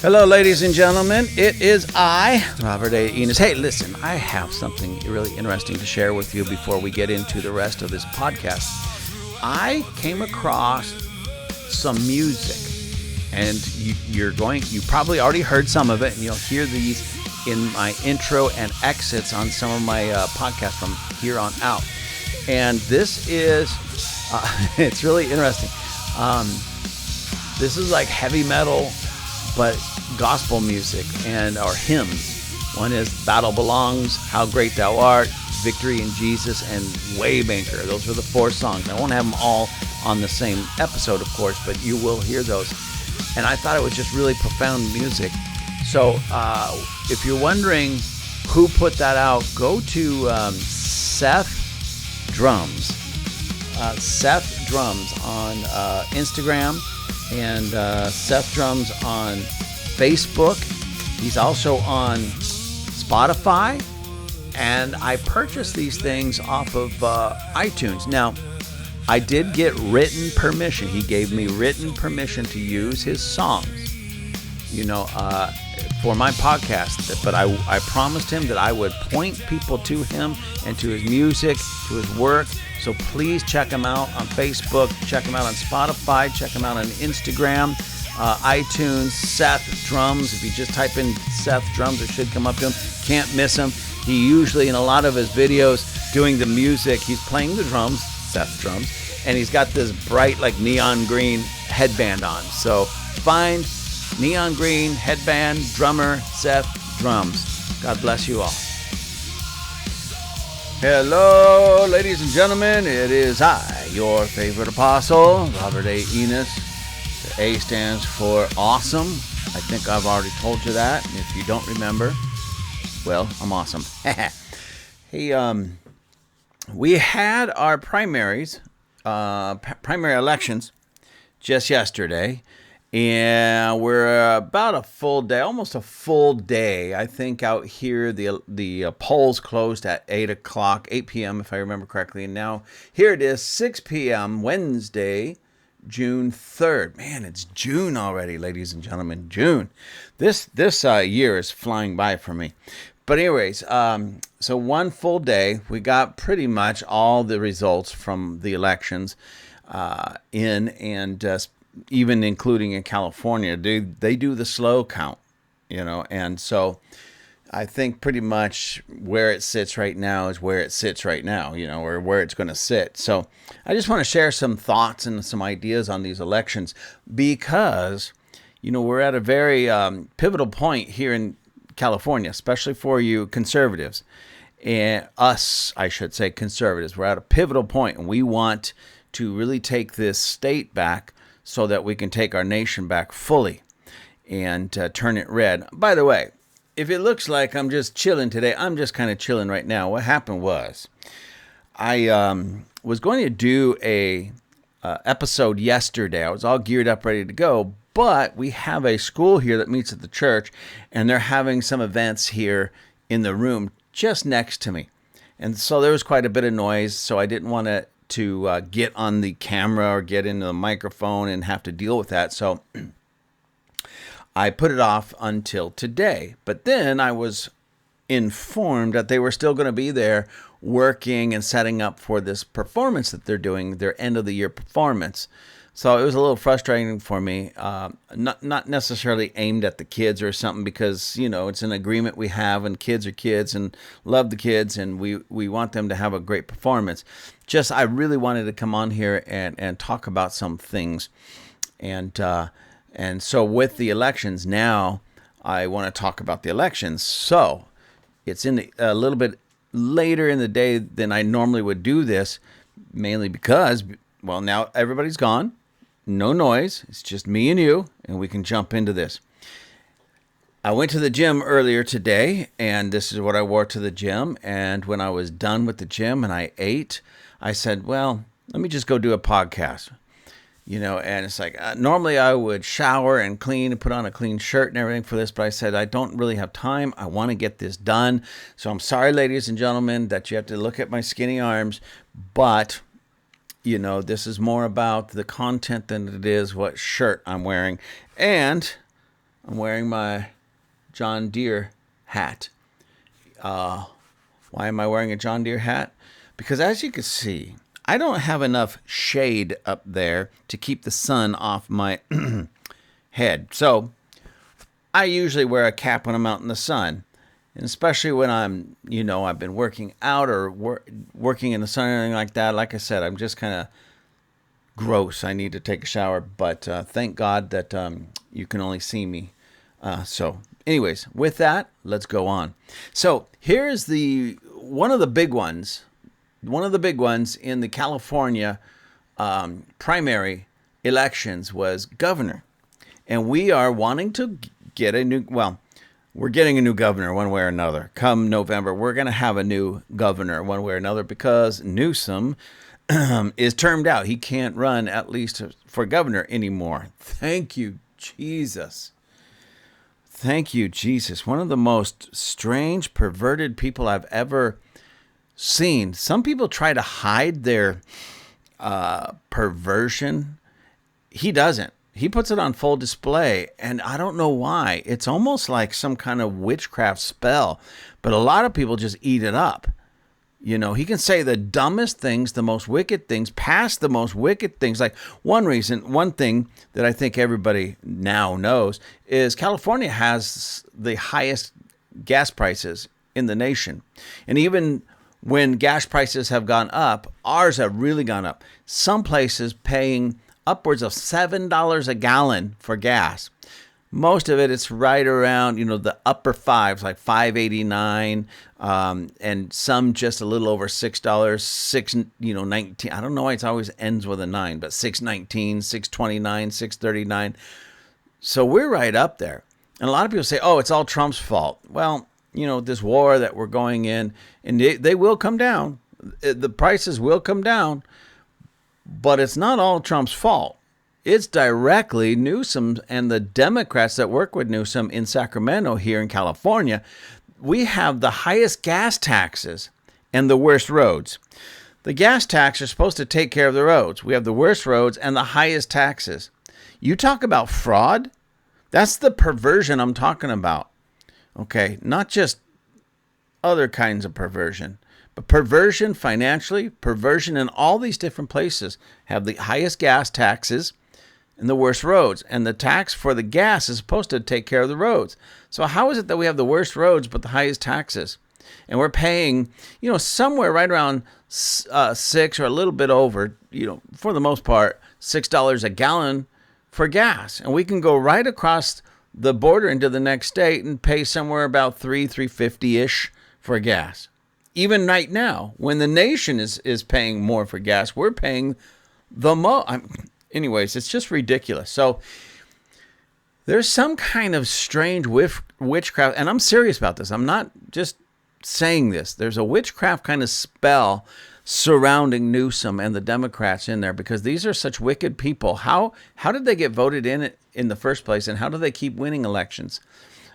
Hello, ladies and gentlemen. It is I, Robert A. Enos. Hey, listen, I have something really interesting to share with you before we get into the rest of this podcast. I came across some music, and you probably already heard some of it, and you'll hear these in my intro and exits on some of my podcasts from here on out. And this is, it's really interesting. This is like heavy metal, but gospel music or hymns. One is Battle Belongs, How Great Thou Art, Victory in Jesus, and Waymaker. Those are the 4 songs. I won't have them all on the same episode, of course, but you will hear those. And I thought it was just really profound music. So if you're wondering who put that out, go to Seth Drums. Seth Drums on Instagram and Seth Drums on Facebook. He's also on Spotify, and I purchased these things off of iTunes. Now, I did get written permission. He gave me written permission to use his songs, for my podcast. But I promised him that I would point people to him and to his music, to his work. So please check him out on Facebook, check him out on Spotify, check him out on Instagram, iTunes, Seth Drums. If you just type in Seth Drums, it should come up to him. Can't miss him. He usually, in a lot of his videos, doing the music, he's playing the drums, Seth Drums, and he's got this bright, like neon green headband on. So find neon green headband drummer Seth Drums. God bless you all. Hello, ladies and gentlemen. It is I, your favorite apostle, Robert A. Enos. The A stands for awesome. I think I've already told you that. And if you don't remember, well, I'm awesome. Hey, we had our primaries, primary elections just yesterday. And we're about a full day, almost a full day. I think out here the polls closed at 8 p.m. if I remember correctly. And now here it is, 6 p.m. Wednesday, June 3rd. Man, it's June already, ladies and gentlemen. June. This year is flying by for me. But anyways, so one full day, we got pretty much all the results from the elections in, and even including in California. They do the slow count, and so I think pretty much where it sits right now is where it sits right now, or where it's going to sit. So I just want to share some thoughts and some ideas on these elections because, we're at a very pivotal point here in California, especially for you conservatives, and us, I should say, conservatives. We're at a pivotal point, and we want to really take this state back so that we can take our nation back fully and turn it red. By the way, if it looks like I'm just chilling today, I'm just kind of chilling right now. What happened was I was going to do a episode yesterday. I was all geared up, ready to go, but we have a school here that meets at the church, and they're having some events here in the room just next to me. And so there was quite a bit of noise, so I didn't want to get on the camera or get into the microphone and have to deal with that. So I put it off until today. But then I was informed that they were still going to be there working and setting up for this performance that they're doing, their end of the year performance. So it was a little frustrating for me, not necessarily aimed at the kids or something, because, it's an agreement we have, and kids are kids and love the kids, and we want them to have a great performance. Just, I really wanted to come on here and talk about some things. And so with the elections now, I want to talk about the elections. So it's a little bit later in the day than I normally would do this, mainly because, well, now everybody's gone. No noise. It's just me and you, and we can jump into this. I went to the gym earlier today, and this is what I wore to the gym. And when I was done with the gym and I ate, I said, well, let me just go do a podcast. And it's like, normally I would shower and clean and put on a clean shirt and everything for this, but I said, I don't really have time. I want to get this done. So I'm sorry, ladies and gentlemen, that you have to look at my skinny arms, but this is more about the content than it is what shirt I'm wearing. And I'm wearing my John Deere hat. Why am I wearing a John Deere hat? Because as you can see, I don't have enough shade up there to keep the sun off my head. So I usually wear a cap when I'm out in the sun. And especially when I'm, I've been working out or working in the sun or anything like that. Like I said, I'm just kind of gross. I need to take a shower. But thank God that you can only see me. So anyways, with that, let's go on. So here's one of the big ones in the California primary elections was governor. And we are wanting to get we're getting a new governor one way or another. Come November, we're going to have a new governor one way or another because Newsom is termed out. He can't run, at least for governor, anymore. Thank you, Jesus. Thank you, Jesus. One of the most strange, perverted people I've ever seen. Some people try to hide their perversion. He doesn't. He puts it on full display, and I don't know why. It's almost like some kind of witchcraft spell, but a lot of people just eat it up. He can say the dumbest things, the most wicked things, past the most wicked things. Like one thing that I think everybody now knows is California has the highest gas prices in the nation. And even when gas prices have gone up, ours have really gone up. Some places paying upwards of $7 a gallon for gas. Most of it's right around, the upper fives, like $5.89, and some just a little over $6, 19. I don't know why it always ends with a 9, but $6.19, $6.29, $6.39. So we're right up there. And a lot of people say, oh, it's all Trump's fault. Well, this war that we're going in, and they will come down. The prices will come down. But it's not all Trump's fault. It's directly Newsom and the Democrats that work with Newsom in Sacramento here in California. We have the highest gas taxes and the worst roads. The gas tax is supposed to take care of the roads. We have the worst roads and the highest taxes. You talk about fraud? That's the perversion I'm talking about. Okay, not just other kinds of perversion. But perversion financially, perversion in all these different places have the highest gas taxes and the worst roads. And the tax for the gas is supposed to take care of the roads. So how is it that we have the worst roads but the highest taxes? And we're paying, somewhere right around $6 or a little bit over, for the most part, $6 a gallon for gas. And we can go right across the border into the next state and pay somewhere about $3.50-ish for gas. Even right now, when the nation is paying more for gas, we're paying the most. Anyways, it's just ridiculous. So there's some kind of strange witchcraft, and I'm serious about this. I'm not just saying this. There's a witchcraft kind of spell surrounding Newsom and the Democrats in there because these are such wicked people. How did they get voted in the first place, and how do they keep winning elections?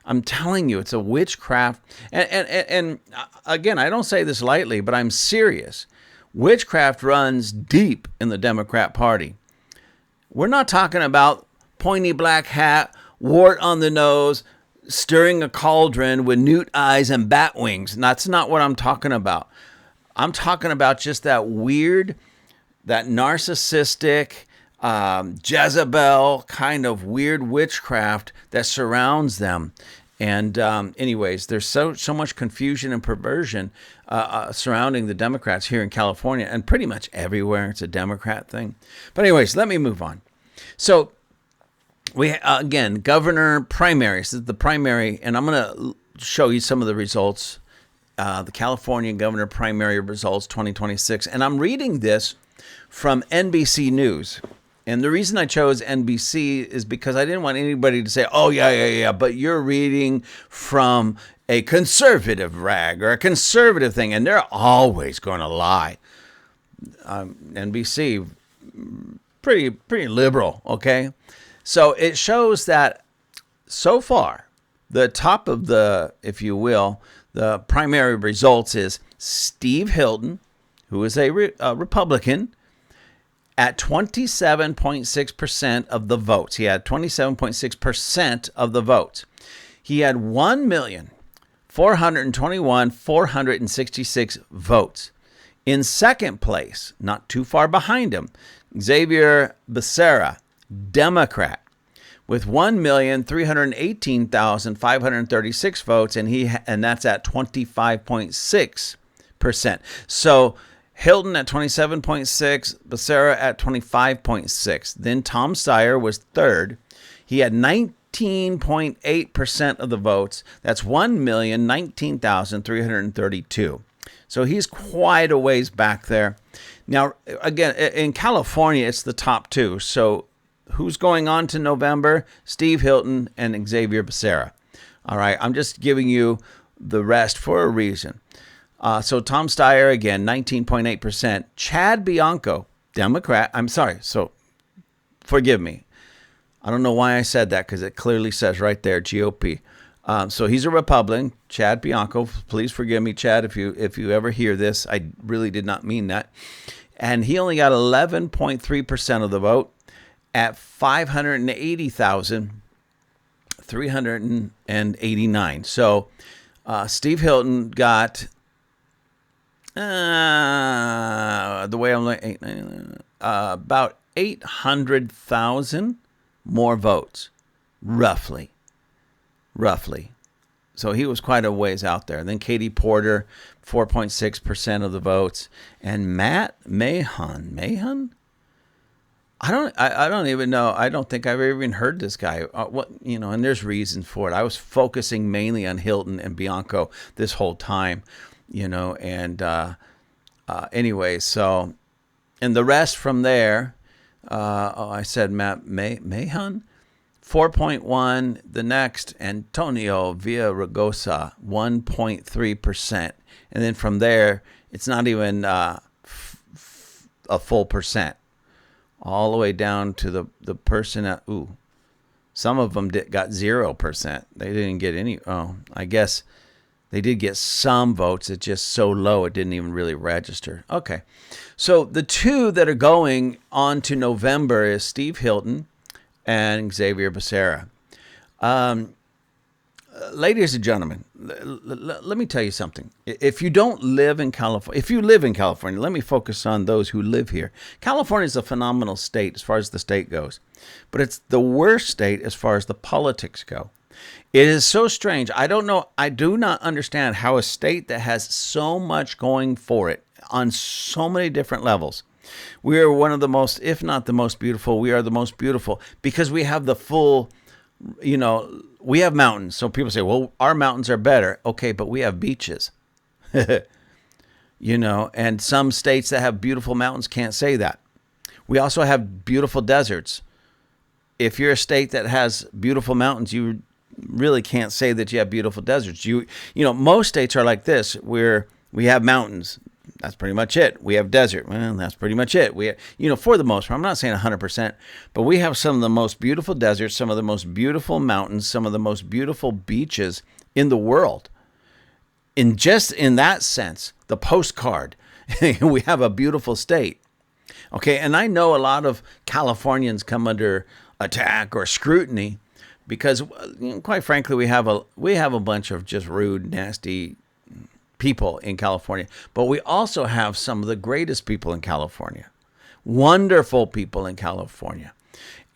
I'm telling you, it's a witchcraft. And again, I don't say this lightly, but I'm serious. Witchcraft runs deep in the Democrat Party. We're not talking about pointy black hat, wart on the nose, stirring a cauldron with newt eyes and bat wings. That's not what I'm talking about. I'm talking about just that weird, that narcissistic, Jezebel kind of weird witchcraft that surrounds them. And anyways, there's so much confusion and perversion surrounding the Democrats here in California and pretty much everywhere. It's a Democrat thing. But anyways, let me move on. So we again, governor primaries. This is the primary, and I'm going to show you some of the results. The California governor primary results 2026. And I'm reading this from NBC News. And the reason I chose NBC is because I didn't want anybody to say, oh, yeah, but you're reading from a conservative rag or a conservative thing, and they're always going to lie. NBC, pretty liberal, okay? So it shows that so far, the top of the, if you will, the primary results is Steve Hilton, who is a Republican, at 27.6% of the votes. He had 27.6% of the votes. He had 1,421,466 votes. In second place, not too far behind him, Xavier Becerra, Democrat, with 1,318,536 votes, and that's at 25.6%. So Hilton at 27.6, Becerra at 25.6. Then Tom Steyer was third. He had 19.8% of the votes. That's 1,019,332. So he's quite a ways back there. Now, again, in California, it's the top two. So who's going on to November? Steve Hilton and Xavier Becerra. All right, I'm just giving you the rest for a reason. So Tom Steyer, again, 19.8%. Chad Bianco, Democrat. I'm sorry. So forgive me. I don't know why I said that because it clearly says right there, GOP. So he's a Republican, Chad Bianco. Please forgive me, Chad, if you ever hear this. I really did not mean that. And he only got 11.3% of the vote at 580,389. So Steve Hilton got the way I'm looking, about 800,000 more votes, roughly. So he was quite a ways out there. Then Katie Porter, 4.6% of the votes, and Matt Mahon. I don't even know. I don't think I've ever even heard this guy. And there's reasons for it. I was focusing mainly on Hilton and Bianco this whole time, anyway. So, and the rest from there. I said Matt Mahon. 4.1, the next, Antonio Villaraigosa, 1.3%. And then from there, it's not even a full percent. All the way down to the person at, some of them got 0%. They didn't get any, I guess they did get some votes. It's just so low, it didn't even really register. Okay. So the two that are going on to November is Steve Hilton and Xavier Becerra. Ladies and gentlemen, let me tell you something. If you don't live in California, if you live in California, let me focus on those who live here. California is a phenomenal state as far as the state goes, but it's the worst state as far as the politics go. It is so strange. I don't know. I do not understand how a state that has so much going for it on so many different levels. We are one of the most, if not the most beautiful, we are the most beautiful because we have the full, we have mountains. So people say, well, our mountains are better. Okay, but we have beaches. And some states that have beautiful mountains can't say that. We also have beautiful deserts. If you're a state that has beautiful mountains, you really can't say that you have beautiful deserts. Most states are like this, where we have mountains. That's pretty much it. We have desert. Well, that's pretty much it. We have, for the most part, I'm not saying 100%, but we have some of the most beautiful deserts, some of the most beautiful mountains, some of the most beautiful beaches in the world. In that sense, the postcard, we have a beautiful state. Okay, and I know a lot of Californians come under attack or scrutiny because, quite frankly, we have a bunch of just rude, nasty people in California, but we also have some of the greatest people in California, wonderful people in California.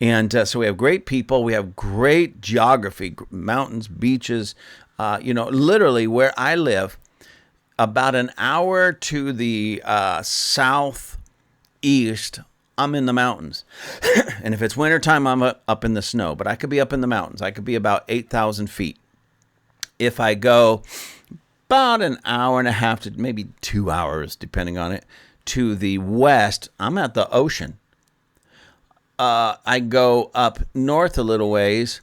And so we have great people, we have great geography, mountains, beaches, literally where I live, about an hour to the southeast, I'm in the mountains. And if it's wintertime, I'm up in the snow, but I could be up in the mountains. I could be about 8,000 feet. If I go about an hour and a half to maybe 2 hours, depending on it, to the west, I'm at the ocean. I go up north a little ways,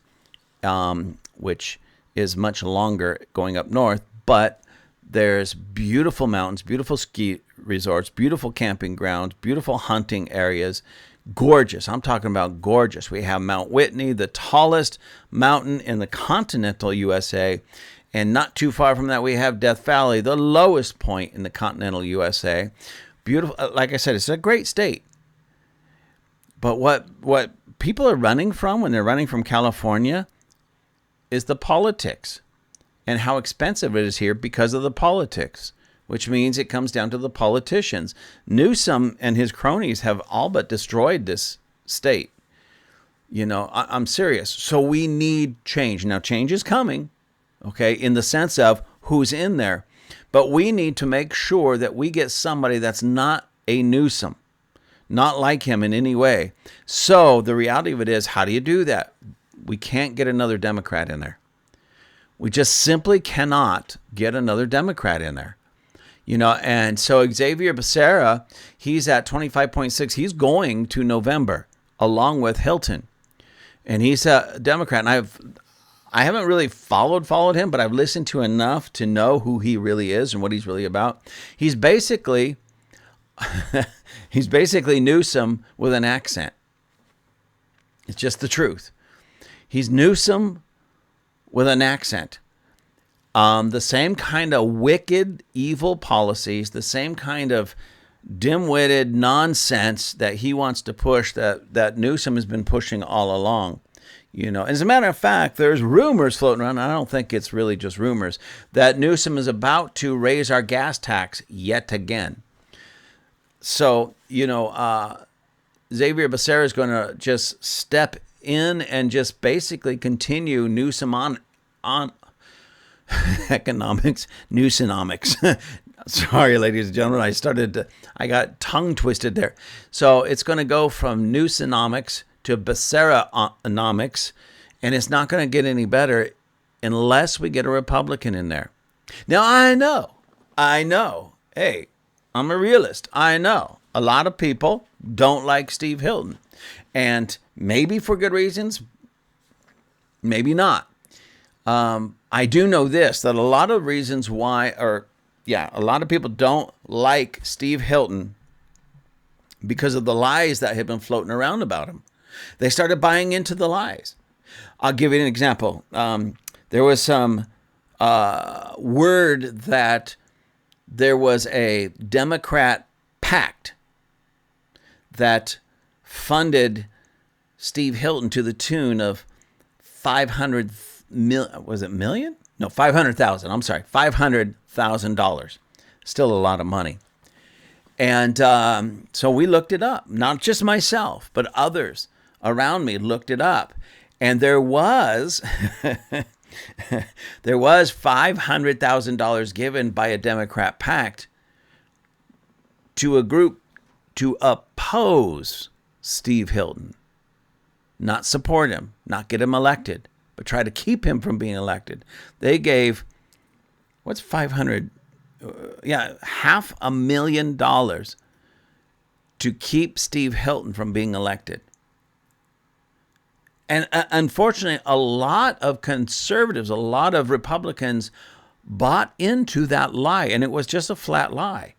which is much longer going up north, but there's beautiful mountains, beautiful ski resorts, beautiful camping grounds, beautiful hunting areas, gorgeous. I'm talking about gorgeous. We have Mount Whitney, the tallest mountain in the continental USA. And not too far from that, we have Death Valley, the lowest point in the continental USA. Beautiful. Like I said, it's a great state. But what people are running from when they're running from California is the politics and how expensive it is here because of the politics, which means it comes down to the politicians. Newsom and his cronies have all but destroyed this state. I'm serious. So we need change. Now, change is coming, okay, in the sense of who's in there. But we need to make sure that we get somebody that's not a Newsom, not like him in any way. So the reality of it is, how do you do that? We can't get another Democrat in there. We just simply cannot get another Democrat in there. And so Xavier Becerra, he's at 25.6. He's going to November along with Hilton. And he's a Democrat. And I haven't really followed him, but I've listened to enough to know who he really is and what he's really about. He's basically Newsom with an accent. It's just the truth. He's Newsom with an accent. The same kind of wicked, evil policies, the same kind of dim-witted nonsense that he wants to push that Newsom has been pushing all along. As a matter of fact, there's rumors floating around. I don't think it's really just rumors that Newsom is about to raise our gas tax yet again. So, Xavier Becerra is going to just step in and just basically continue Newsom on economics, Newsonomics. Sorry, ladies and gentlemen, I got tongue twisted there. So it's going to go from Newsonomics to Becerra-onomics, and it's not going to get any better unless we get a Republican in there. Now, I know. Hey, I'm a realist. I know a lot of people don't like Steve Hilton, and maybe for good reasons, maybe not. I do know this, that a lot of reasons why, a lot of people don't like Steve Hilton because of the lies that have been floating around about him. They started buying into the lies. I'll give you an example. There was some word that there was a Democrat pact that funded Steve Hilton to the tune of 500 million. Was it million? No, 500,000. I'm sorry, $500,000. Still a lot of money. And so we looked it up. Not just myself, but others around me looked it up. And there was there was $500,000 given by a Democrat pact to a group to oppose Steve Hilton, not support him, not get him elected, but try to keep him from being elected. They gave, what's 500? $500,000 to keep Steve Hilton from being elected. And unfortunately, a lot of conservatives, a lot of Republicans bought into that lie, and it was just a flat lie.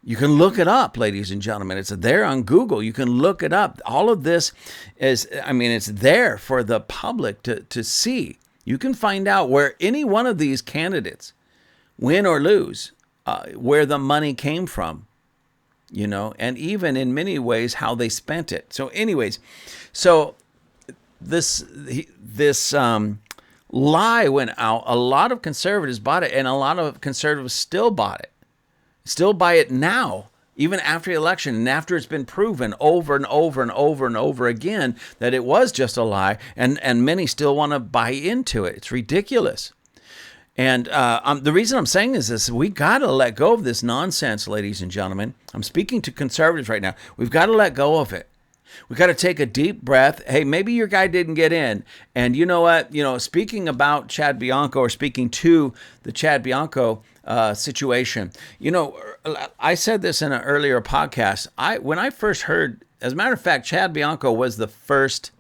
You can look it up, ladies and gentlemen. It's there on Google. You can look it up. All of this it's there for the public to see. You can find out where any one of these candidates, win or lose, where the money came from, and even in many ways how they spent it. So anyways, this lie went out. A lot of conservatives bought it, and a lot of conservatives still bought it. Still buy it now, even after the election, and after it's been proven over and over and over and over again that it was just a lie, and many still want to buy into it. It's ridiculous. And the reason I'm saying this, we got to let go of this nonsense, ladies and gentlemen. I'm speaking to conservatives right now. We've got to let go of it. We got to take a deep breath. Hey, maybe your guy didn't get in. And you know what? Speaking about Chad Bianco, or speaking to the Chad Bianco situation, I said this in an earlier podcast. When I first heard, as a matter of fact, Chad Bianco was the first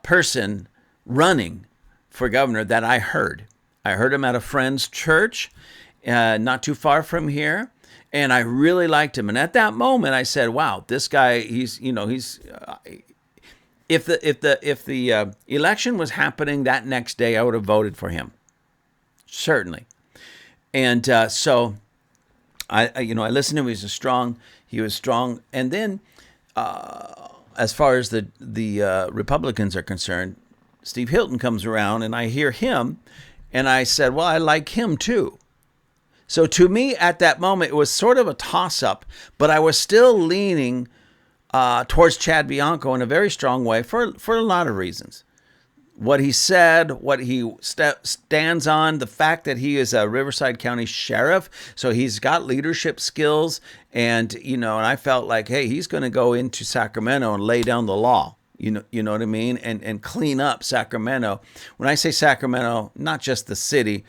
person running for governor that I heard. I heard him at a friend's church, not too far from here. And I really liked him. And at that moment, I said, "Wow, this guy. If the election was happening that next day, I would have voted for him, certainly." And so I listened to him. He was strong. And then, as far as the Republicans are concerned, Steve Hilton comes around, and I hear him, and I said, well, I like him too. So to me, at that moment, it was sort of a toss-up, but I was still leaning towards Chad Bianco in a very strong way for a lot of reasons. What he said, what he stands on, the fact that he is a Riverside County sheriff, so he's got leadership skills, and and I felt like, hey, he's going to go into Sacramento and lay down the law. You know what I mean, and clean up Sacramento. When I say Sacramento, not just the city,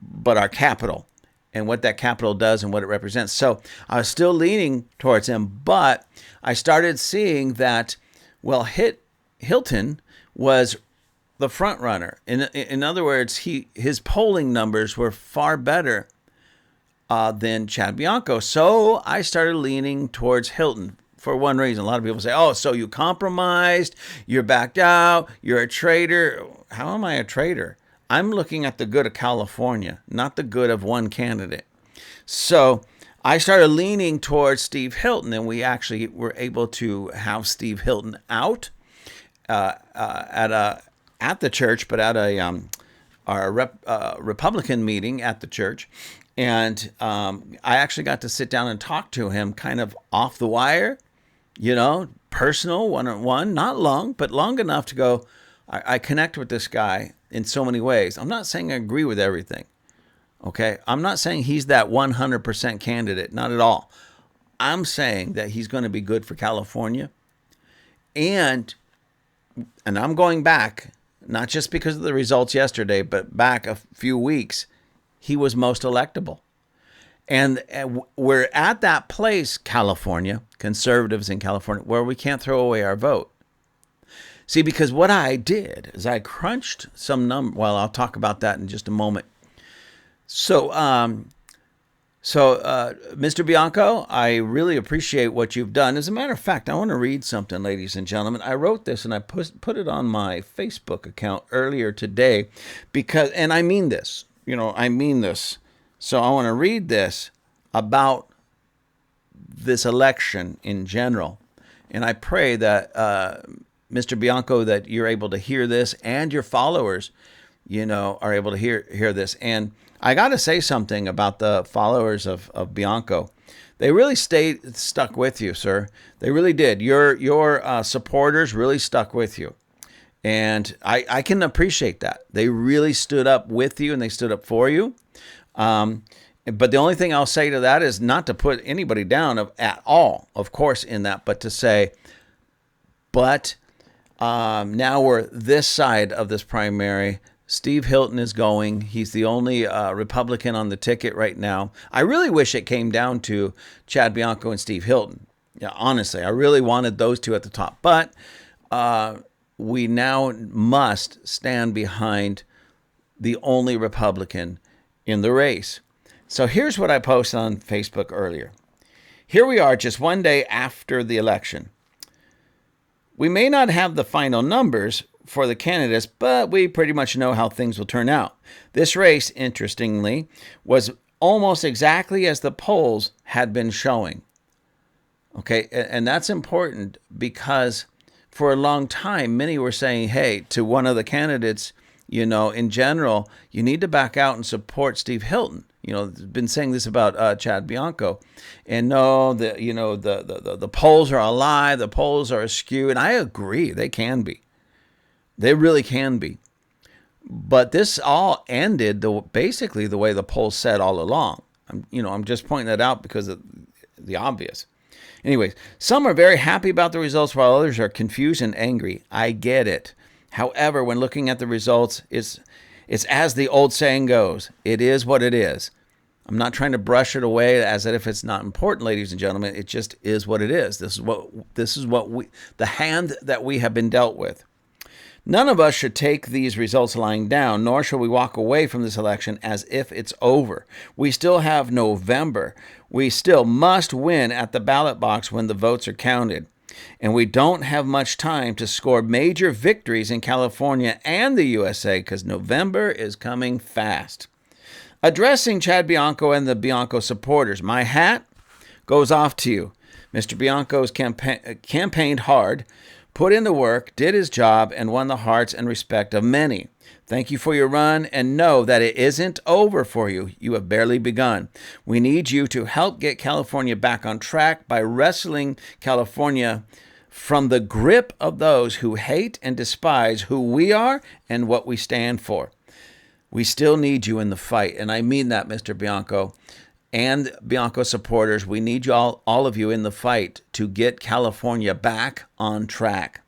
but our capital, and what that capital does and what it represents. So I was still leaning towards him, but I started seeing that, well, Hilton was the front runner. In other words, his polling numbers were far better than Chad Bianco. So I started leaning towards Hilton for one reason. A lot of people say, oh, so you compromised, you're backed out, you're a traitor. How am I a traitor? I'm looking at the good of California, not the good of one candidate. So I started leaning towards Steve Hilton, and we actually were able to have Steve Hilton out at the church, but at our Republican meeting at the church. And I actually got to sit down and talk to him kind of off the wire, personal, one-on-one, not long, but long enough to go, I connect with this guy in so many ways. I'm not saying I agree with everything, okay? I'm not saying he's that 100% candidate, not at all. I'm saying that he's going to be good for California. And I'm going back, not just because of the results yesterday, but back a few weeks, he was most electable. And we're at that place, California, conservatives in California, where we can't throw away our vote. See, because what I did is I crunched some number. Well, I'll talk about that in just a moment. So, Mr. Bianco, I really appreciate what you've done. As a matter of fact, I want to read something, ladies and gentlemen. I wrote this and I put it on my Facebook account earlier today and I mean this. I mean this. So I want to read this about this election in general. And I pray that, Mr. Bianco, that you're able to hear this, and your followers, are able to hear this. And I got to say something about the followers of Bianco. They really stuck with you, sir. They really did. Your supporters really stuck with you. And I can appreciate that. They really stood up with you, and they stood up for you. But the only thing I'll say to that is not to put anybody down at all, of course, in that, but to say, now we're this side of this primary. Steve Hilton is going. He's the only Republican on the ticket right now. I really wish it came down to Chad Bianco and Steve Hilton. Yeah, honestly, I really wanted those two at the top. But we now must stand behind the only Republican in the race. So here's what I posted on Facebook earlier. Here we are just one day after the election. We may not have the final numbers for the candidates, but we pretty much know how things will turn out. This race, interestingly, was almost exactly as the polls had been showing. Okay, and that's important because for a long time, many were saying, hey, to one of the candidates, in general, you need to back out and support Steve Hilton. Been saying this about Chad Bianco, and no, the polls are a lie, the polls are askew, and I agree, they can be, they really can be, but this all ended basically the way the polls said all along. I'm just pointing that out because of the obvious. Anyways, some are very happy about the results while others are confused and angry. I get it. However, when looking at the results, it's as the old saying goes, it is what it is. I'm not trying to brush it away as if it's not important, ladies and gentlemen. It just is what it is. This is what the hand that we have been dealt with. None of us should take these results lying down, nor shall we walk away from this election as if it's over. We still have November. We still must win at the ballot box when the votes are counted. And we don't have much time to score major victories in California and the USA because November is coming fast. Addressing Chad Bianco and the Bianco supporters, my hat goes off to you. Mr. Bianco's campaigned hard, put in the work, did his job, and won the hearts and respect of many. Thank you for your run, and know that it isn't over for you. You have barely begun. We need you to help get California back on track by wrestling California from the grip of those who hate and despise who we are and what we stand for. We still need you in the fight, and I mean that, Mr. Bianco. And Bianco supporters, we need you all of you in the fight to get California back on track.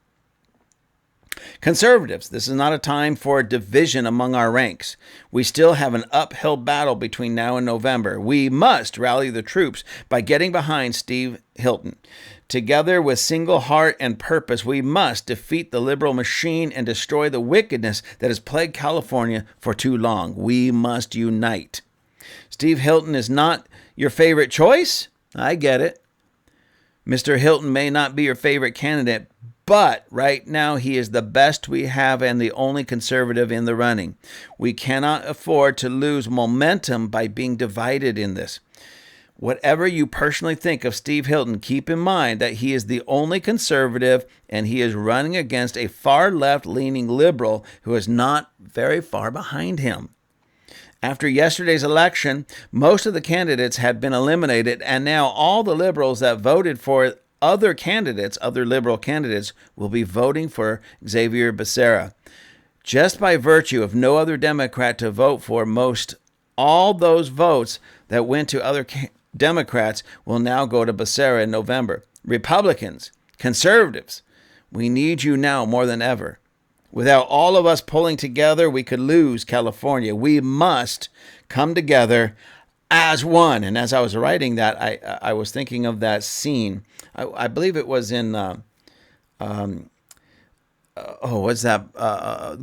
Conservatives, this is not a time for division among our ranks. We still have an uphill battle between now and November. We must rally the troops by getting behind Steve Hilton. Together with single heart and purpose, we must defeat the liberal machine and destroy the wickedness that has plagued California for too long. We must unite. Steve Hilton is not your favorite choice? I get it. Mr. Hilton may not be your favorite candidate, but right now he is the best we have and the only conservative in the running. We cannot afford to lose momentum by being divided in this. Whatever you personally think of Steve Hilton, keep in mind that he is the only conservative and he is running against a far left-leaning liberal who is not very far behind him. After yesterday's election, most of the candidates had been eliminated, and now all the liberals that voted for other candidates, other liberal candidates, will be voting for Xavier Becerra. Just by virtue of no other Democrat to vote for, all those votes that went to other Democrats will now go to Becerra in November. Republicans, conservatives, we need you now more than ever. Without all of us pulling together, we could lose California. We must come together as one. And as I was writing that, I was thinking of that scene. I believe it was in,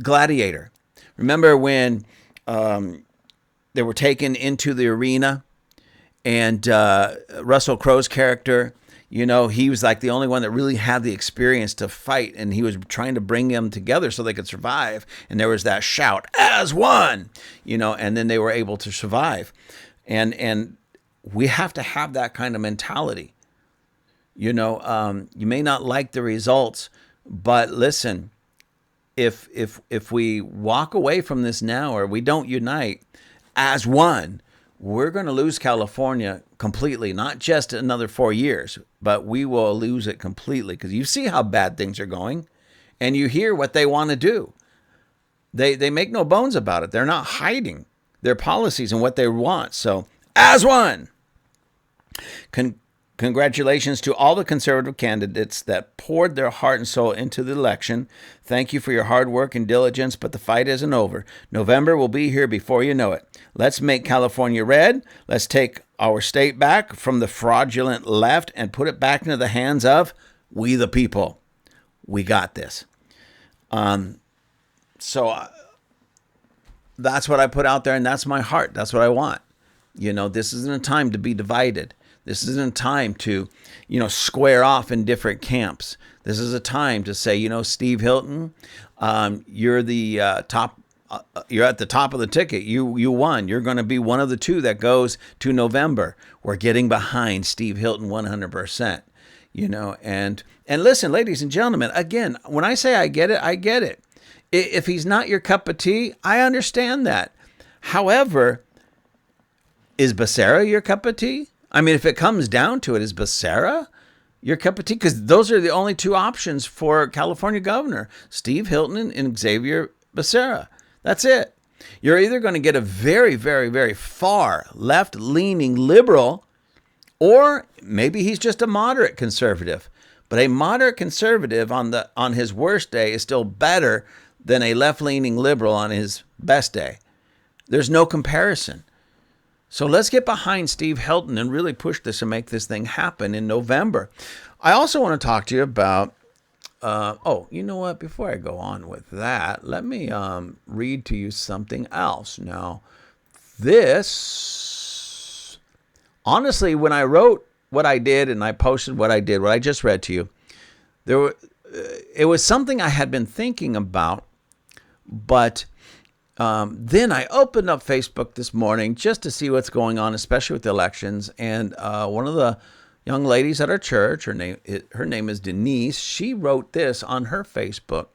Gladiator. Remember when they were taken into the arena and Russell Crowe's character, you know, he was like the only one that really had the experience to fight, and he was trying to bring them together so they could survive. And there was that shout, as one, you know, and then they were able to survive. And we have to have that kind of mentality. You know, you may not like the results, but listen, if we walk away from this now or we don't unite as one, we're going to lose California completely, not just another 4 years, but we will lose it completely because you see how bad things are going and you hear what they want to do. They make no bones about it. They're not hiding their policies and what they want. So as one, congratulations to all the conservative candidates that poured their heart and soul into the election. Thank you for your hard work and diligence, but the fight isn't over. November will be here before you know it. Let's make California red. Let's take our state back from the fraudulent left and put it back into the hands of we the people. We got this. So that's what I put out there, and that's my heart. That's what I want. You know, this isn't a time to be divided. This isn't a time to, you know, square off in different camps. This is a time to say, you know, Steve Hilton, you're the top. You're at the top of the ticket. You won. You're going to be one of the two that goes to November. We're getting behind Steve Hilton 100%. You know, and listen, ladies and gentlemen, again, when I say I get it, I get it. If he's not your cup of tea, I understand that. However, is Becerra your cup of tea? I mean, if it comes down to it, is Becerra your cup of tea? Because those are the only two options for California governor, Steve Hilton and Xavier Becerra. That's it. You're either going to get a very, very, very far left-leaning liberal, or maybe he's just a moderate conservative. But a moderate conservative on his worst day is still better than a left-leaning liberal on his best day. There's no comparison. So let's get behind Steve Hilton and really push this and make this thing happen in November. I also want to talk to you about, you know what? Before I go on with that, let me read to you something else. Now, this, honestly, when I wrote what I did and I posted what I did, what I just read to you, it was something I had been thinking about, but Then I opened up Facebook this morning just to see what's going on, especially with the elections. And one of the young ladies at our church, her name is Denise. She wrote this on her Facebook.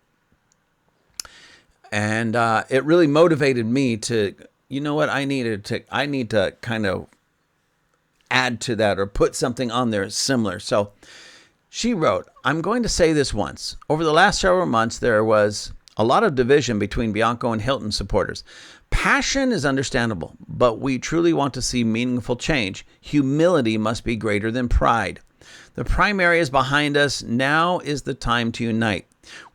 And it really motivated me to, you know what, I need to kind of add to that or put something on there similar. So she wrote, I'm going to say this once. Over the last several months, there was a lot of division between Bianco and Hilton supporters. Passion is understandable, but we truly want to see meaningful change. Humility must be greater than pride. The primary is behind us. Now is the time to unite.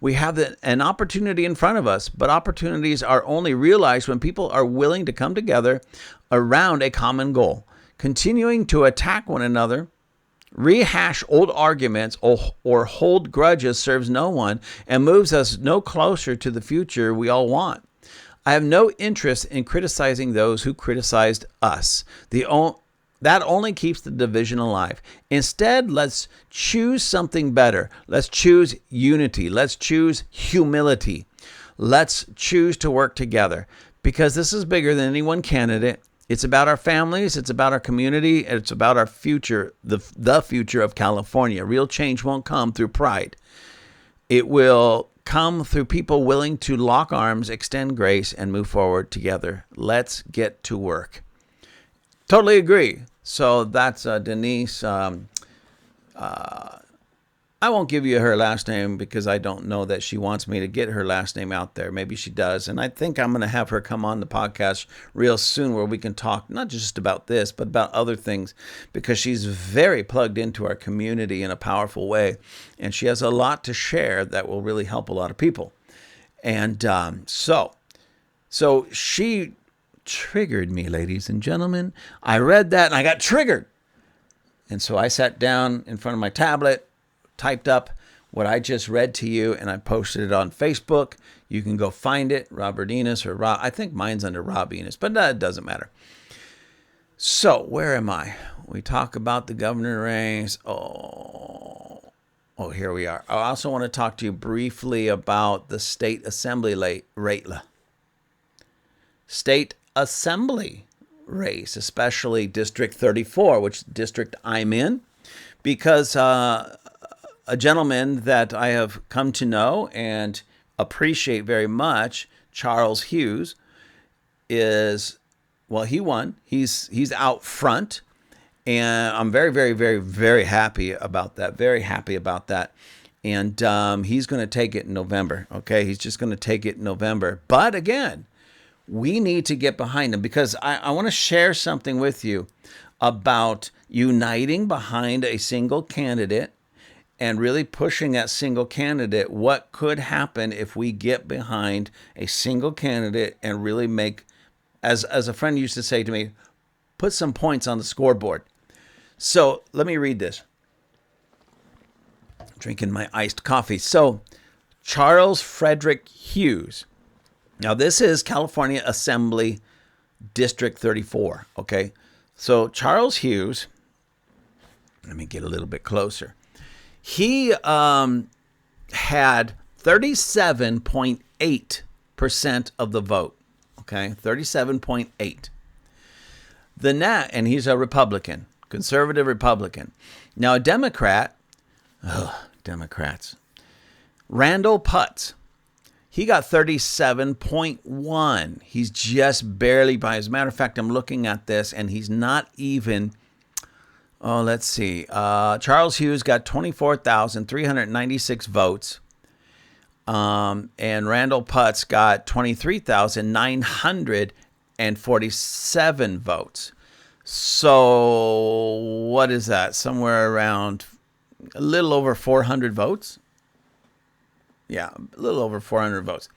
We have an opportunity in front of us, but opportunities are only realized when people are willing to come together around a common goal. Continuing to attack one another, rehash old arguments, or hold grudges serves no one and moves us no closer to the future we all want. I have no interest in criticizing those who criticized us. That only keeps the division alive. Instead, let's choose something better. Let's choose unity. Let's choose humility. Let's choose to work together, because this is bigger than any one candidate. It's about our families. It's about our community. It's about our future, the future of California. Real change won't come through pride. It will come through people willing to lock arms, extend grace, and move forward together. Let's get to work. Totally agree. So that's Denise. I won't give you her last name because I don't know that she wants me to get her last name out there. Maybe she does. And I think I'm going to have her come on the podcast real soon where we can talk not just about this, but about other things, because she's very plugged into our community in a powerful way. And she has a lot to share that will really help a lot of people. And so she triggered me, ladies and gentlemen. I read that and I got triggered. And so I sat down in front of my tablet, typed up what I just read to you, and I posted it on Facebook. You can go find it, Robert Enos or Rob. I think mine's under Rob Enos, but it doesn't matter. So where am I? We talk about the governor race. Oh, here we are. I also want to talk to you briefly about the state assembly state assembly race, especially District 34, which district I'm in, because a gentleman that I have come to know and appreciate very much, Charles Hughes, he won. He's out front, and I'm very, very, very, very happy about that. Very happy about that. And he's going to take it in November. Okay, he's just going to take it in November. But again, we need to get behind him, because I want to share something with you about uniting behind a single candidate and really pushing that single candidate. What could happen if we get behind a single candidate and really make, as a friend used to say to me, put some points on the scoreboard. So let me read this. Drinking my iced coffee. So Charles Frederick Hughes. Now this is California Assembly District 34. Okay. So Charles Hughes, let me get a little bit closer. He had 37.8% of the vote. Okay, 37.8. And he's a Republican, conservative Republican. Now a Democrats. Randall Putz. He got 37.1. He's just barely by. As a matter of fact, I'm looking at this, and he's not even. Oh, let's see. Charles Hughes got 24,396 votes. And Randall Putz got 23,947 votes. So what is that? Somewhere around a little over 400 votes. Yeah, a little over 400 votes.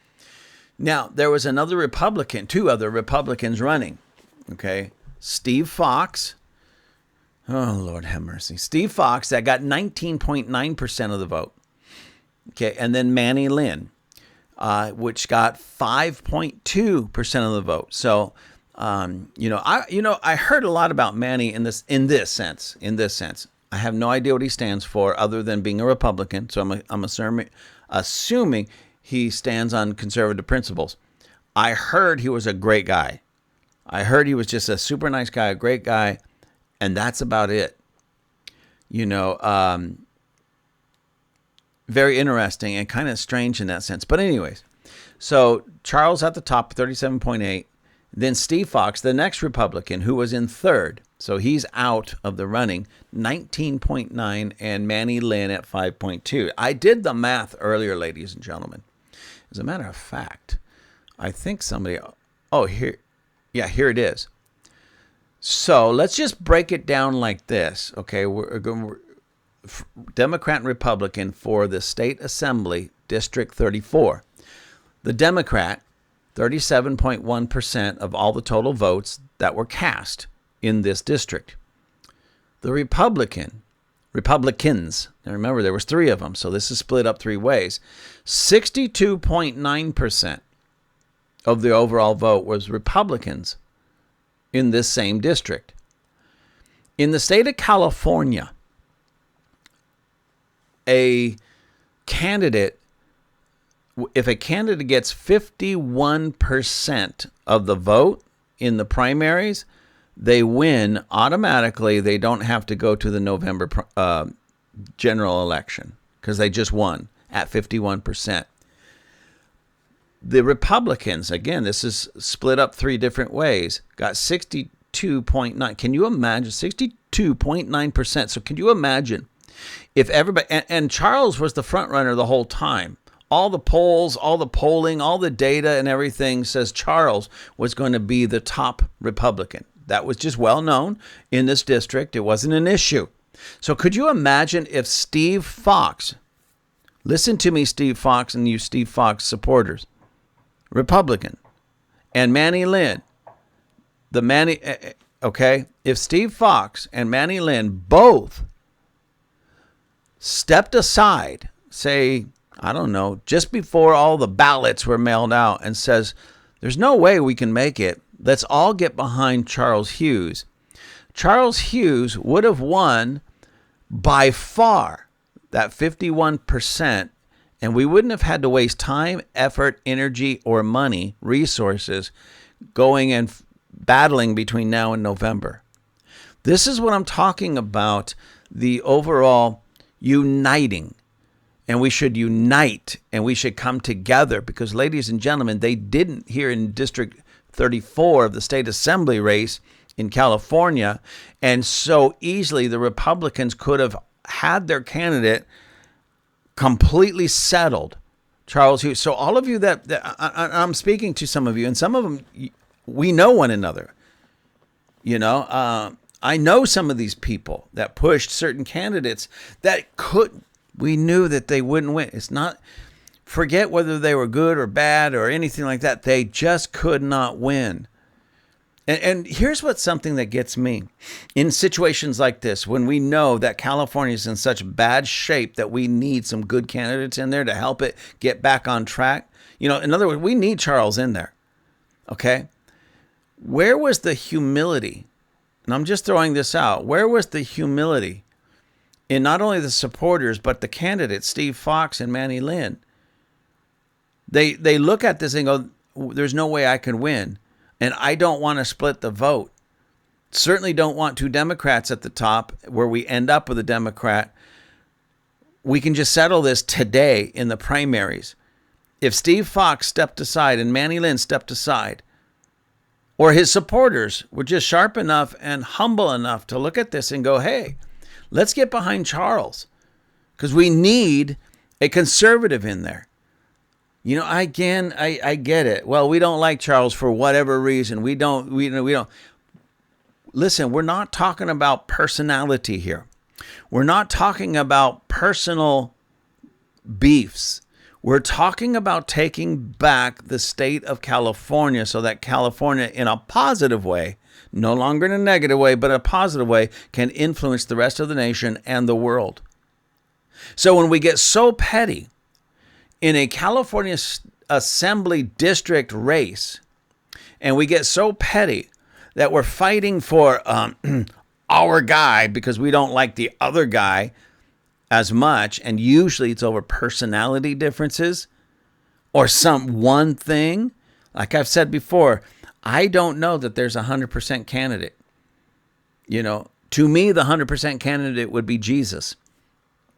Now, there was two other Republicans running. Okay. Steve Fox. Oh, Lord have mercy. Steve Fox, that got 19.9% of the vote. Okay, and then Manny Lynn, which got 5.2% of the vote. So, I heard a lot about Manny in this sense. I have no idea what he stands for other than being a Republican. So I'm assuming he stands on conservative principles. I heard he was a great guy. I heard he was just a super nice guy, a great guy, and that's about it. Very interesting and kind of strange in that sense. But anyways, so Charles at the top, 37.8. Then Steve Fox, the next Republican, who was in third, so he's out of the running, 19.9, and Manny Lynn at 5.2. I did the math earlier, ladies and gentlemen. As a matter of fact, I think somebody, here it is. So let's just break it down like this, okay? We're Democrat and Republican for the State Assembly, District 34. The Democrat, 37.1% of all the total votes that were cast in this district. The Republicans, now remember there was 3 of them, so this is split up 3 ways. 62.9% of the overall vote was Republicans in this same district. In the state of California, if a candidate gets 51% of the vote in the primaries, they win automatically. They don't have to go to the November general election because they just won at 51%. The Republicans, again, this is split up 3 different ways, got 62.9. Can you imagine? 62.9%. So can you imagine if everybody, and Charles was the front runner the whole time. All the polls, all the polling, all the data and everything says Charles was going to be the top Republican. That was just well known in this district. It wasn't an issue. So could you imagine if Steve Fox, listen to me, Steve Fox and you Steve Fox supporters, Republican, and Manny Lynn, if Steve Fox and Manny Lynn both stepped aside, say, I don't know, just before all the ballots were mailed out and says, there's no way we can make it. Let's all get behind Charles Hughes. Charles Hughes would have won by far that 51%, and we wouldn't have had to waste time, effort, energy, or money, resources, going and battling between now and November. This is what I'm talking about, the overall uniting. And we should unite and we should come together because, ladies and gentlemen, they didn't here in District 34 of the State Assembly race in California. And so easily the Republicans could have had their candidate completely settled, Charles Hughes. So all of you that I'm speaking to, some of you, and some of them, we know one another. I know some of these people that pushed certain candidates that we knew that they wouldn't win. It's not, forget whether they were good or bad or anything like that. They just could not win. And here's what's something that gets me. In situations like this, when we know that California is in such bad shape that we need some good candidates in there to help it get back on track. In other words, we need Charles in there. Okay? Where was the humility? And I'm just throwing this out. Where was the humility in not only the supporters, but the candidates, Steve Fox and Manny Lynn? They look at this and go, there's no way I can win. And I don't want to split the vote. Certainly don't want 2 Democrats at the top where we end up with a Democrat. We can just settle this today in the primaries. If Steve Fox stepped aside and Manny Lynn stepped aside, or his supporters were just sharp enough and humble enough to look at this and go, hey, let's get behind Charles because we need a conservative in there. I get it. Well, we don't like Charles for whatever reason. We don't. Listen, we're not talking about personality here. We're not talking about personal beefs. We're talking about taking back the state of California so that California, in a positive way, no longer in a negative way, but a positive way, can influence the rest of the nation and the world. So when we get so petty in a California Assembly district race, and we get so petty that we're fighting for our guy because we don't like the other guy as much, and usually it's over personality differences or some one thing. Like I've said before, I don't know that there's a 100% candidate. To me, the 100% candidate would be Jesus.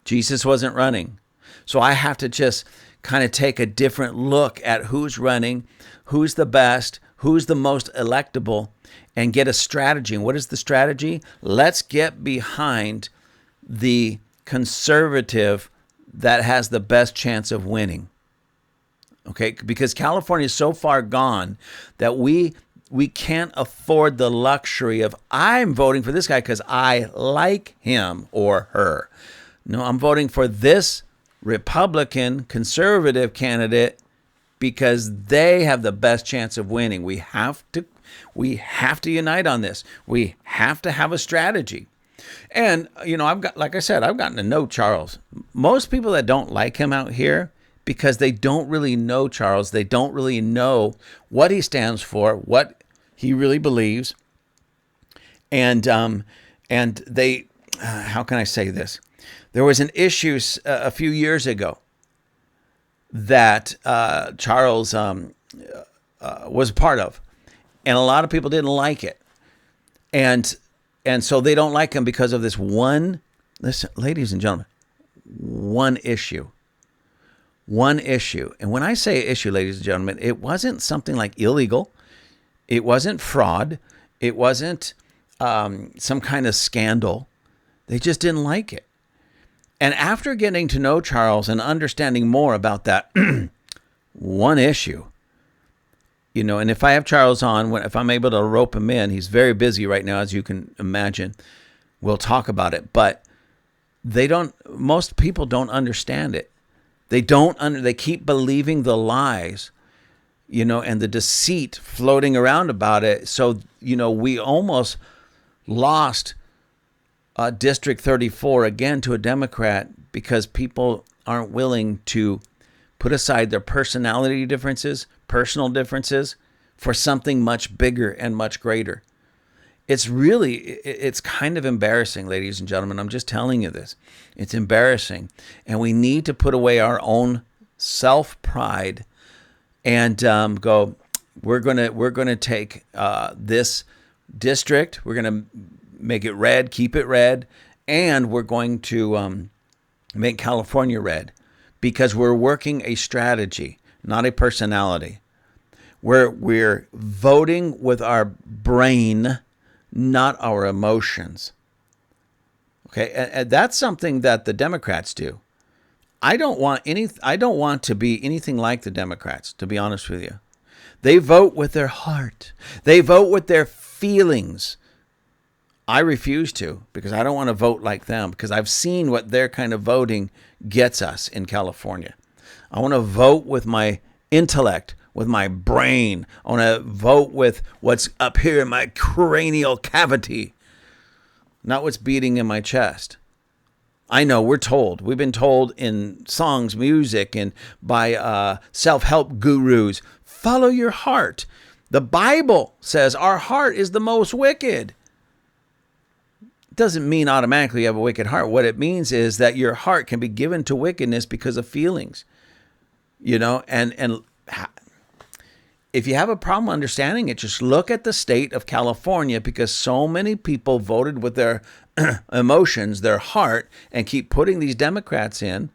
Jesus wasn't running. So I have to just kind of take a different look at who's running, who's the best, who's the most electable, and get a strategy. And what is the strategy? Let's get behind the conservative that has the best chance of winning. Okay, because California is so far gone that we can't afford the luxury of, I'm voting for this guy because I like him or her. No, I'm voting for this Republican conservative candidate because they have the best chance of winning. We have to unite on this. We have to have a strategy. And I've gotten to know Charles. Most people that don't like him out here, because they don't really know Charles, they don't really know what he stands for, what he really believes, and they, how can I say this? There was an issue a few years ago that Charles was part of, and a lot of people didn't like it, and so they don't like him because of this one. Listen, ladies and gentlemen, one issue. And when I say issue, ladies and gentlemen, it wasn't something like illegal. It wasn't fraud. It wasn't some kind of scandal. They just didn't like it. And after getting to know Charles and understanding more about that one issue, and if I have Charles on, if I'm able to rope him in, he's very busy right now, as you can imagine. We'll talk about it. But most people don't understand it. They keep believing the lies, and the deceit floating around about it. So, we almost lost District 34 again to a Democrat because people aren't willing to put aside their personality differences, personal differences, for something much bigger and much greater. It's kind of embarrassing, ladies and gentlemen. I'm just telling you this. It's embarrassing. And we need to put away our own self-pride and go, we're gonna take this district, we're gonna make it red, keep it red, and we're going to make California red, because we're working a strategy, not a personality. We're voting with our brain, not our emotions. Okay, and that's something that the Democrats do. I don't want to be anything like the Democrats, to be honest with you. They vote with their heart. They vote with their feelings. I refuse to, because I don't want to vote like them, because I've seen what their kind of voting gets us in California. I want to vote with my intellect, with my brain. I want to vote with what's up here in my cranial cavity, not what's beating in my chest. I know we've been told in songs, music, and by self-help gurus, follow your heart. The Bible says our heart is the most wicked. It doesn't mean automatically you have a wicked heart. What it means is that your heart can be given to wickedness because of feelings. And if you have a problem understanding it, just look at the state of California, because so many people voted with their emotions, their heart, and keep putting these Democrats in,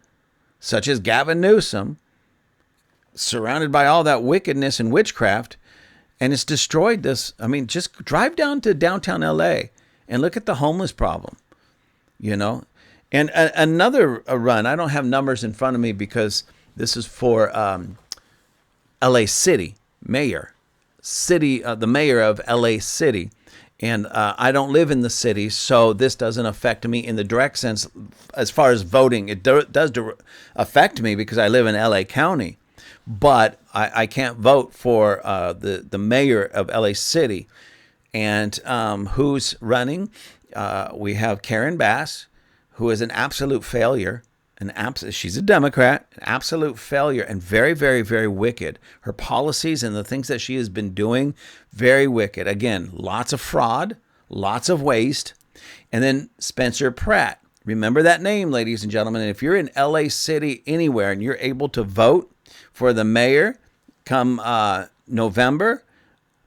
such as Gavin Newsom, surrounded by all that wickedness and witchcraft, and it's destroyed this. I mean, just drive down to downtown LA and look at the homeless problem, And another run, I don't have numbers in front of me because this is for LA City. The mayor of LA City. And I don't live in the city, so this doesn't affect me in the direct sense as far as voting. It does affect me because I live in LA County, but I can't vote for the mayor of LA City. And who's running? We have Karen Bass, who is an absolute failure. She's a Democrat, an absolute failure, and very, very, very wicked. Her policies and the things that she has been doing, very wicked. Again, lots of fraud, lots of waste. And then Spencer Pratt. Remember that name, ladies and gentlemen. And if you're in LA City anywhere and you're able to vote for the mayor come November,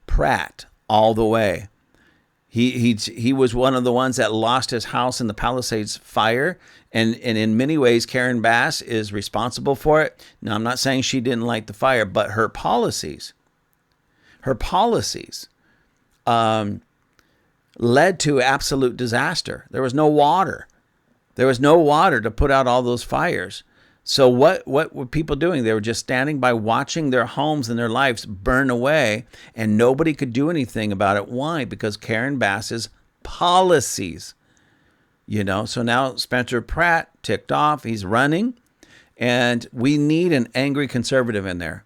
Pratt all the way. He was one of the ones that lost his house in the Palisades fire, and in many ways, Karen Bass is responsible for it. Now, I'm not saying she didn't light the fire, but her policies led to absolute disaster. There was no water. There was no water to put out all those fires. So what were people doing? They were just standing by watching their homes and their lives burn away, and nobody could do anything about it. Why? Because Karen Bass's policies. So now Spencer Pratt ticked off. He's running, and we need an angry conservative in there.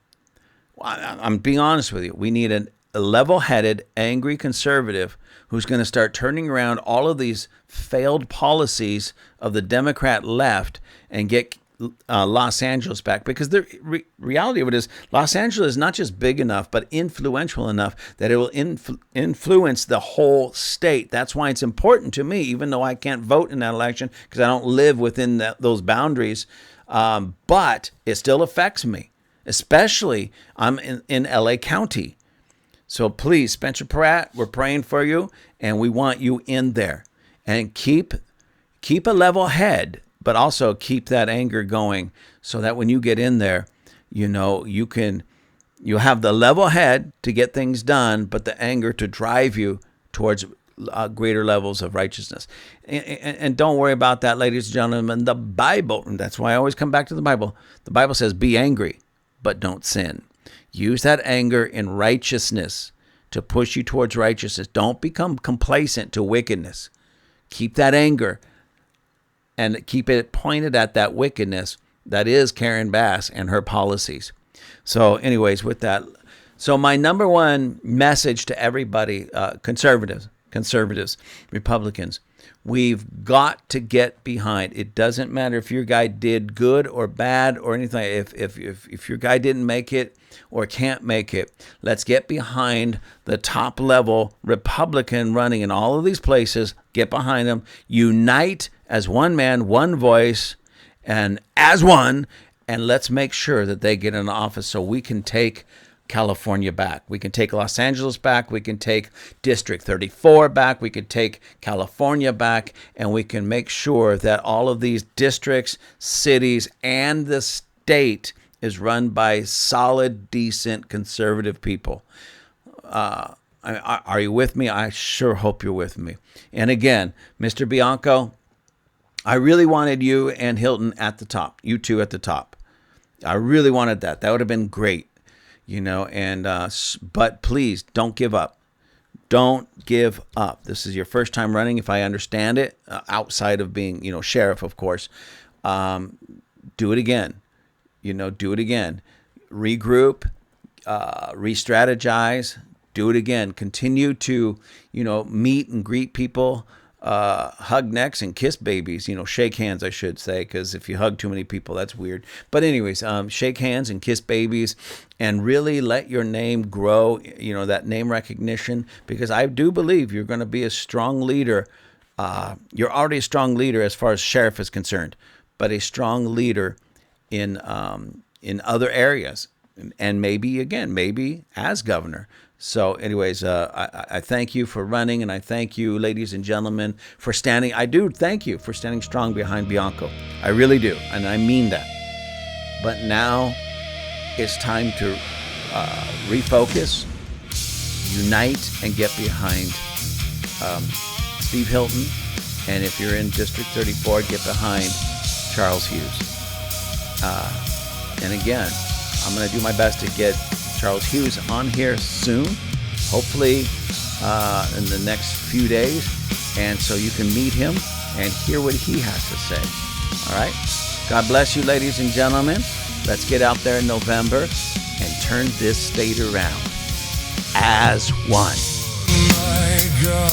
I'm being honest with you. We need a level-headed, angry conservative who's going to start turning around all of these failed policies of the Democrat left and get Los Angeles back, because the reality of it is Los Angeles is not just big enough, but influential enough that it will influence the whole state. That's why it's important to me, even though I can't vote in that election because I don't live within those boundaries, but it still affects me, especially I'm in LA County. So please, Spencer Pratt, we're praying for you, and we want you in there. And keep a level head, but also keep that anger going so that when you get in there, you'll have the level head to get things done, but the anger to drive you towards greater levels of righteousness. And don't worry about that, ladies and gentlemen. The Bible, and that's why I always come back to the Bible. The Bible says, be angry, but don't sin. Use that anger in righteousness to push you towards righteousness. Don't become complacent to wickedness. Keep that anger and keep it pointed at that wickedness that is Karen Bass and her policies. So anyways, with that, so my number one message to everybody, conservatives, Republicans, we've got to get behind. It doesn't matter if your guy did good or bad or anything. If your guy didn't make it or can't make it, let's get behind the top level Republican running in all of these places. Get behind them. Unite as one man, one voice, and as one, and let's make sure that they get in office so we can take California back. We can take Los Angeles back. We can take District 34 back. We can take California back, and we can make sure that all of these districts, cities, and the state is run by solid, decent, conservative people. Are you with me? I sure hope you're with me. And again, Mr. Bianco, I really wanted you and Hilton at the top, you two at the top. I really wanted that. That would have been great. But please don't give up. Don't give up. This is your first time running, if I understand it, outside of being, sheriff, of course. Do it again. Do it again. Regroup, re-strategize, do it again. Continue to, meet and greet people, hug necks and kiss babies, shake hands, I should say, because if you hug too many people, that's weird. But anyways, shake hands and kiss babies and really let your name grow, that name recognition, because I do believe you're going to be a strong leader. You're already a strong leader as far as sheriff is concerned, but a strong leader in other areas, and maybe as governor. So anyways, I thank you for running, and I thank you, ladies and gentlemen, for standing. I do thank you for standing strong behind Bianco. I really do, and I mean that. But now it's time to refocus, unite, and get behind Steve Hilton. And if you're in District 34, get behind Charles Hughes. And again, I'm going to do my best to get Charles Hughes on here soon, hopefully in the next few days, and so you can meet him and hear what he has to say. All right? God bless you, ladies and gentlemen. Let's get out there in November and turn this state around as one. My God.